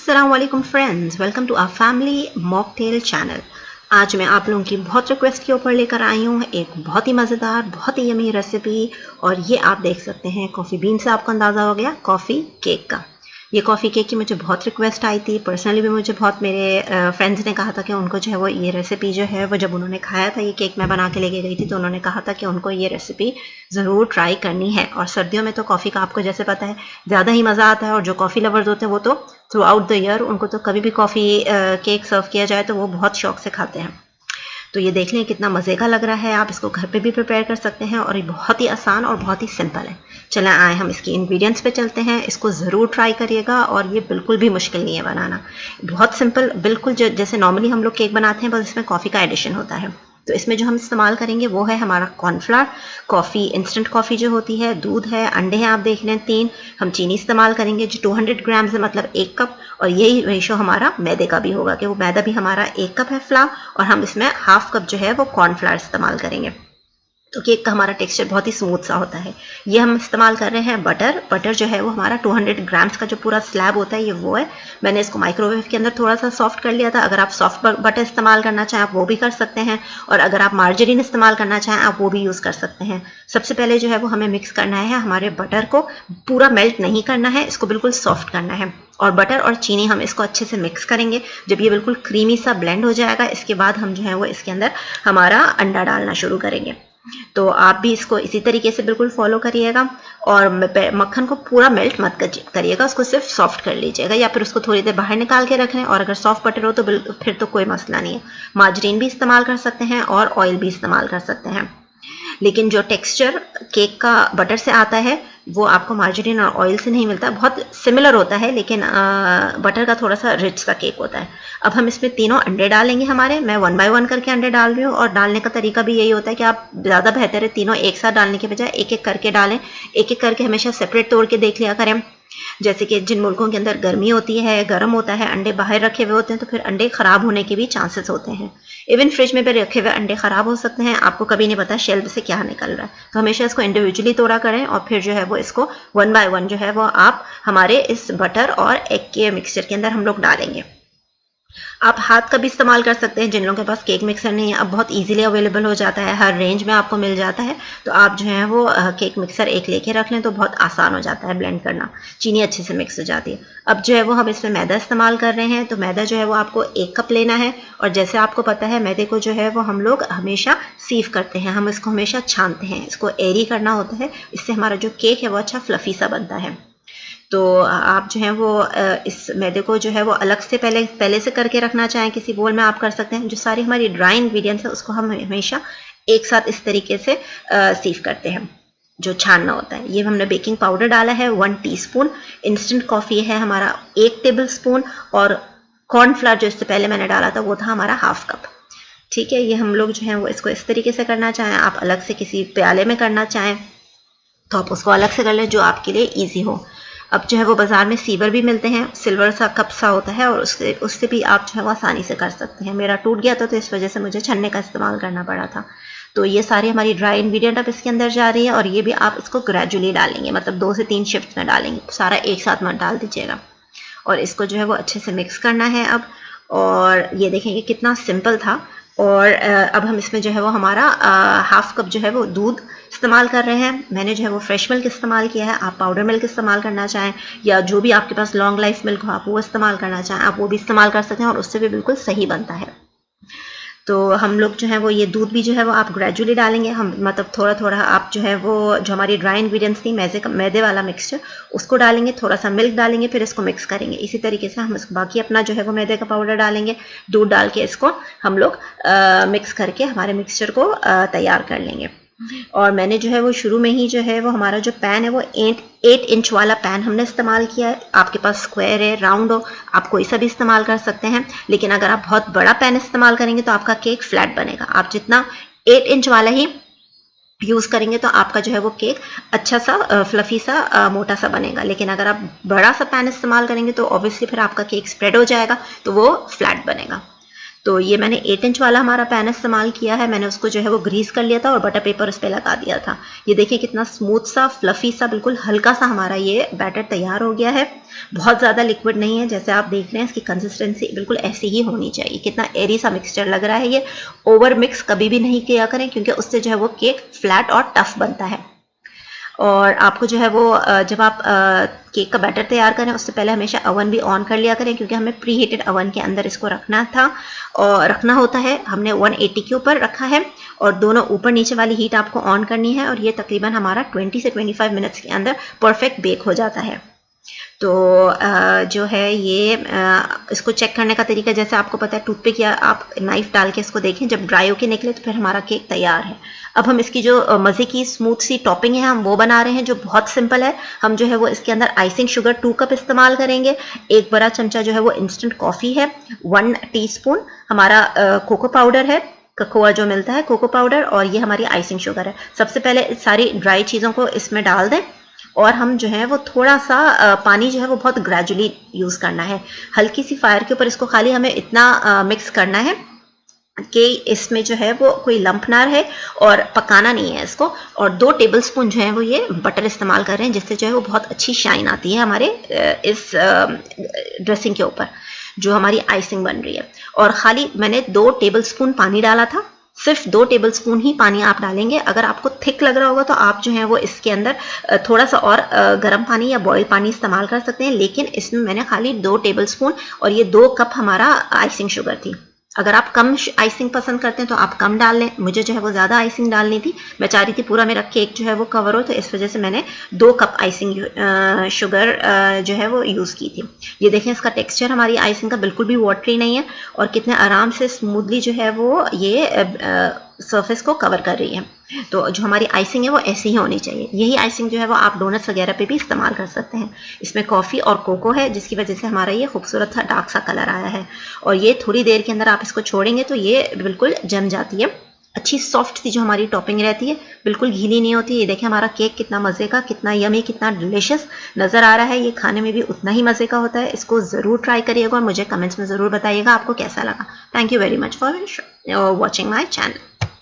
अस्सलाम वालेकुम friends, welcome to our family mocktail channel. आज मैं आप लोगों की बहुत रिक्वेस्ट के ऊपर लेकर आई हूँ एक बहुत ही मज़ेदार, बहुत ही यमी रेसिपी। और ये आप देख सकते हैं कॉफ़ी बीन से आपको अंदाज़ा हो गया कॉफ़ी केक का। ये कॉफ़ी केक की मुझे बहुत रिक्वेस्ट आई थी, पर्सनली भी मुझे बहुत मेरे फ्रेंड्स ने कहा था कि उनको जो है वो ये रेसिपी जो है वो जब उन्होंने खाया था ये केक मैं बना के लेके गई थी तो उन्होंने कहा था कि उनको ये रेसिपी ज़रूर ट्राई करनी है। और सर्दियों में तो कॉफ़ी का आपको जैसे पता है ज़्यादा ही मज़ा आता है, और जो कॉफ़ी लवर्स होते हैं वो तो थ्रू आउट द ईयर उनको तो कभी भी कॉफ़ी केक सर्व किया जाए तो वो बहुत शौक से खाते हैं। तो ये देख लें कितना मज़े का लग रहा है, आप इसको घर पे भी प्रिपेयर कर सकते हैं और ये बहुत ही आसान और बहुत ही सिंपल है। चलें आए हम इसकी इंग्रेडिएंट्स पे चलते हैं, इसको ज़रूर ट्राई करिएगा और ये बिल्कुल भी मुश्किल नहीं है बनाना। बहुत सिंपल, बिल्कुल जैसे नॉर्मली हम लोग केक बनाते हैं, बस इसमें कॉफ़ी का एडिशन होता है। तो इसमें जो हम इस्तेमाल करेंगे वो है हमारा कॉर्नफ्लावर, कॉफ़ी, इंस्टेंट कॉफ़ी जो होती है, दूध है, अंडे हैं आप देख लें 3, हम चीनी इस्तेमाल करेंगे जो 200 ग्राम्स है, मतलब 1 कप। और यही रेशो हमारा मैदे का भी होगा कि वो मैदा भी हमारा 1 कप है फ्लावर, और हम इसमें हाफ कप जो है वो कॉर्नफ्लावर इस्तेमाल करेंगे। तो केक का हमारा टेक्सचर बहुत ही स्मूथ सा होता है। ये हम इस्तेमाल कर रहे हैं बटर जो है वो हमारा 200 ग्राम्स का जो पूरा स्लैब होता है ये वो है। मैंने इसको माइक्रोवेव के अंदर थोड़ा सा सॉफ्ट कर लिया था। अगर आप सॉफ्ट बटर इस्तेमाल करना चाहें आप वो भी कर सकते हैं, और अगर आप मार्जरीन इस्तेमाल करना चाहें आप वो भी यूज़ कर सकते हैं। सबसे पहले जो है वो हमें मिक्स करना है हमारे बटर को, पूरा मेल्ट नहीं करना है, इसको बिल्कुल सॉफ्ट करना है। और बटर और चीनी हम इसको अच्छे से मिक्स करेंगे। जब ये बिल्कुल क्रीमी सा ब्लेंड हो जाएगा इसके बाद हम जो है वो इसके अंदर हमारा अंडा डालना शुरू करेंगे। तो आप भी इसको इसी तरीके से बिल्कुल फॉलो करिएगा, और मक्खन को पूरा मेल्ट मत करिएगा, उसको सिर्फ सॉफ्ट कर लीजिएगा, या फिर उसको थोड़ी देर बाहर निकाल के रख लें। और अगर सॉफ्ट बटर हो तो फिर तो कोई मसला नहीं है, मार्जरीन भी इस्तेमाल कर सकते हैं और ऑयल भी इस्तेमाल कर सकते हैं। लेकिन जो टेक्सचर केक का बटर से आता है वो आपको मार्जरीन और ऑयल से नहीं मिलता। बहुत सिमिलर होता है लेकिन बटर का थोड़ा सा रिच सा केक होता है। अब हम इसमें तीनों अंडे डालेंगे हमारे, मैं 1 बाय 1 करके अंडे डाल रही हूँ, और डालने का तरीका भी यही होता है कि आप ज़्यादा बेहतर है तीनों एक साथ डालने के बजाय एक एक करके डालें। एक एक करके हमेशा सेपरेट तोड़ के देख लिया करें। जैसे कि जिन मुल्कों के अंदर गर्मी होती है, गर्म होता है, अंडे बाहर रखे हुए होते हैं तो फिर अंडे ख़राब होने के भी चांसेस होते हैं। इवन फ्रिज में भी रखे हुए अंडे ख़राब हो सकते हैं, आपको कभी नहीं पता शेल्फ से क्या निकल रहा है। तो हमेशा इसको इंडिविजुअली तोड़ा करें, और फिर जो है वो इसको 1 बाय 1 जो है वो आप हमारे इस बटर और एग के मिक्सचर के अंदर हम लोग डालेंगे। आप हाथ का भी इस्तेमाल कर सकते हैं, जिन लोगों के पास केक मिक्सर नहीं है अब बहुत इजीली अवेलेबल हो जाता है, हर रेंज में आपको मिल जाता है। तो आप जो है वो केक मिक्सर एक लेके रख लें तो बहुत आसान हो जाता है ब्लेंड करना, चीनी अच्छे से मिक्स हो जाती है। अब जो है वो हम इसमें मैदा इस्तेमाल कर रहे हैं, तो मैदा जो है वो आपको 1 कप लेना है। और जैसे आपको पता है मैदे को जो है वो हम लोग हमेशा सीव करते हैं, हम इसको हमेशा छानते हैं, इसको एरी करना होता है, इससे हमारा जो केक है वो अच्छा फ्लफी सा बनता है। तो आप जो है वो इस मैदे को जो है वो अलग से पहले से करके रखना चाहें किसी बोल में आप कर सकते हैं। जो सारी हमारी ड्राई इंग्रेडिएंट्स है उसको हम हमेशा एक साथ इस तरीके से सीव करते हैं, जो छानना होता है। ये हमने बेकिंग पाउडर डाला है 1 टीस्पून, इंस्टेंट कॉफ़ी है हमारा 1 टेबल स्पून, और कॉर्नफ्लावर जो इससे पहले मैंने डाला था वो था हमारा हाफ कप। ठीक है, ये हम लोग जो है वो इसको इस तरीके से करना चाहें, आप अलग से किसी प्याले में करना चाहें तो आप उसको अलग से कर लें जो आपके लिए ईजी हो। अब जो है वो बाज़ार में सीवर भी मिलते हैं, सिल्वर सा कप सा होता है, और उससे उससे भी आप जो है वो आसानी से कर सकते हैं। मेरा टूट गया था तो इस वजह से मुझे छन्ने का इस्तेमाल करना पड़ा था। तो ये सारी हमारी ड्राई इंग्रेडिएंट अब इसके अंदर जा रही है, और ये भी आप इसको ग्रेजुअली डालेंगे, मतलब 2 से 3 शिफ्ट में डालेंगे, सारा एक साथ मत डाल दीजिएगा। और इसको जो है वो अच्छे से मिक्स करना है अब। और ये देखेंगे कितना सिंपल था। और अब हम इसमें जो है वो हमारा हाफ कप जो है वो दूध इस्तेमाल कर रहे हैं। मैंने जो है वो फ्रेश मिल्क इस्तेमाल किया है, आप पाउडर मिल्क इस्तेमाल करना चाहें या जो भी आपके पास लॉन्ग लाइफ मिल्क हो आप वो इस्तेमाल करना चाहें आप वो भी इस्तेमाल कर सकते हैं, और उससे भी बिल्कुल सही बनता है। तो हम लोग जो है वो ये दूध भी जो है वो आप ग्रेजुअली डालेंगे, हम मतलब थोड़ा थोड़ा आप जो है वो जो हमारी ड्राई इंग्रेडिएंट्स थी मैदे वाला मिक्सचर उसको डालेंगे, थोड़ा सा मिल्क डालेंगे, फिर इसको मिक्स करेंगे। इसी तरीके से हम इसको बाकी अपना जो है वो मैदे का पाउडर डालेंगे, दूध डाल के इसको हम लोग मिक्स करके हमारे मिक्सचर को तैयार कर लेंगे। और मैंने जो है वो शुरू में ही जो है वो हमारा जो पैन है वो 8 इंच वाला पैन हमने इस्तेमाल किया है। आपके पास स्क्वायर है, राउंड हो, आप कोई सा भी इस्तेमाल कर सकते हैं। लेकिन अगर आप बहुत बड़ा पैन इस्तेमाल करेंगे तो आपका केक फ्लैट बनेगा। आप जितना 8 इंच वाला ही यूज़ करेंगे तो आपका जो है वो केक अच्छा सा फ्लफी सा मोटा सा बनेगा। लेकिन अगर आप बड़ा सा पैन इस्तेमाल करेंगे तो ऑब्वियसली फिर आपका केक स्प्रेड हो जाएगा तो वो फ्लैट बनेगा। तो ये मैंने 8 इंच वाला हमारा पैन इस्तेमाल किया है। मैंने उसको जो है वो ग्रीस कर लिया था और बटर पेपर उस पर लगा दिया था। ये देखिए कितना स्मूथ सा, फ्लफी सा, बिल्कुल हल्का सा हमारा ये बैटर तैयार हो गया है। बहुत ज़्यादा लिक्विड नहीं है, जैसे आप देख रहे हैं इसकी कंसिस्टेंसी बिल्कुल ऐसी ही होनी चाहिए। कितना एरी सा मिक्सचर लग रहा है ये। ओवर मिक्स कभी भी नहीं किया करें, क्योंकि उससे जो है वो केक फ्लैट और टफ बनता है। और आपको जो है वो जब आप केक का बैटर तैयार करें उससे पहले हमेशा अवन भी ऑन कर लिया करें, क्योंकि हमें प्री हीटेड अवन के अंदर इसको रखना था और रखना होता है। हमने 180 के ऊपर रखा है और दोनों ऊपर नीचे वाली हीट आपको ऑन करनी है, और ये तकरीबन हमारा 20 से 25 मिनट्स के अंदर परफेक्ट बेक हो जाता है। तो जो है ये इसको चेक करने का तरीका, जैसे आपको पता है टूथपिक या आप नाइफ डाल के इसको देखें, जब ड्राई होके निकले तो फिर हमारा केक तैयार है। अब हम इसकी जो मज़े की स्मूथ सी टॉपिंग है हम वो बना रहे हैं, जो बहुत सिंपल है। हम जो है वो इसके अंदर आइसिंग शुगर 2 कप इस्तेमाल करेंगे। 1 बड़ा चमचा जो है वो इंस्टेंट कॉफ़ी है। 1 टीस्पून हमारा कोको पाउडर है, ककोआ जो मिलता है कोको पाउडर, और ये हमारी आइसिंग शुगर है। सबसे पहले सारी ड्राई चीज़ों को इसमें डाल दें और हम जो है वो थोड़ा सा पानी जो है वो बहुत ग्रेजुअली यूज़ करना है। हल्की सी फायर के ऊपर इसको खाली हमें इतना मिक्स करना है कि इसमें जो है वो कोई लंप ना रहे, और पकाना नहीं है इसको। और 2 टेबलस्पून जो है वो ये बटर इस्तेमाल कर रहे हैं, जिससे जो है वो बहुत अच्छी शाइन आती है हमारे इस ड्रेसिंग के ऊपर जो हमारी आइसिंग बन रही है। और खाली मैंने 2 टेबलस्पून पानी डाला था, सिर्फ 2 टेबलस्पून ही पानी आप डालेंगे। अगर आपको थिक लग रहा होगा तो आप जो है वो इसके अंदर थोड़ा सा और गर्म पानी या बॉयल पानी इस्तेमाल कर सकते हैं, लेकिन इसमें मैंने खाली 2 टेबलस्पून, और ये 2 कप हमारा आइसिंग शुगर थी। अगर आप कम आइसिंग पसंद करते हैं तो आप कम डाल लें। मुझे जो है वो ज़्यादा आइसिंग डालनी थी, मैं चाह रही थी पूरा मेरा केक जो है वो कवर हो, तो इस वजह से मैंने 2 कप आइसिंग शुगर जो है वो यूज़ की थी। ये देखें इसका टेक्सचर हमारी आइसिंग का बिल्कुल भी वाटरी नहीं है, और कितने आराम से स्मूथली जो है वो ये सरफेस को कवर कर रही है। तो जो हमारी आइसिंग है वो ऐसी ही होनी चाहिए। यही आइसिंग जो है वो आप डोनट्स वगैरह पे भी इस्तेमाल कर सकते हैं। इसमें कॉफ़ी और कोको है, जिसकी वजह से हमारा ये खूबसूरत सा डार्क सा कलर आया है। और ये थोड़ी देर के अंदर आप इसको छोड़ेंगे तो ये बिल्कुल जम जाती है। अच्छी सॉफ्ट सी जो हमारी टॉपिंग रहती है, बिल्कुल गीली नहीं होती। ये देखें हमारा केक कितना मज़े का, कितना यमी, कितना डिलिशियस नज़र आ रहा है। ये खाने में भी उतना ही मज़े का होता है। इसको ज़रूर ट्राई करिएगा और मुझे कमेंट्स में ज़रूर बताइएगा आपको कैसा लगा। Thank you very much for watching my channel.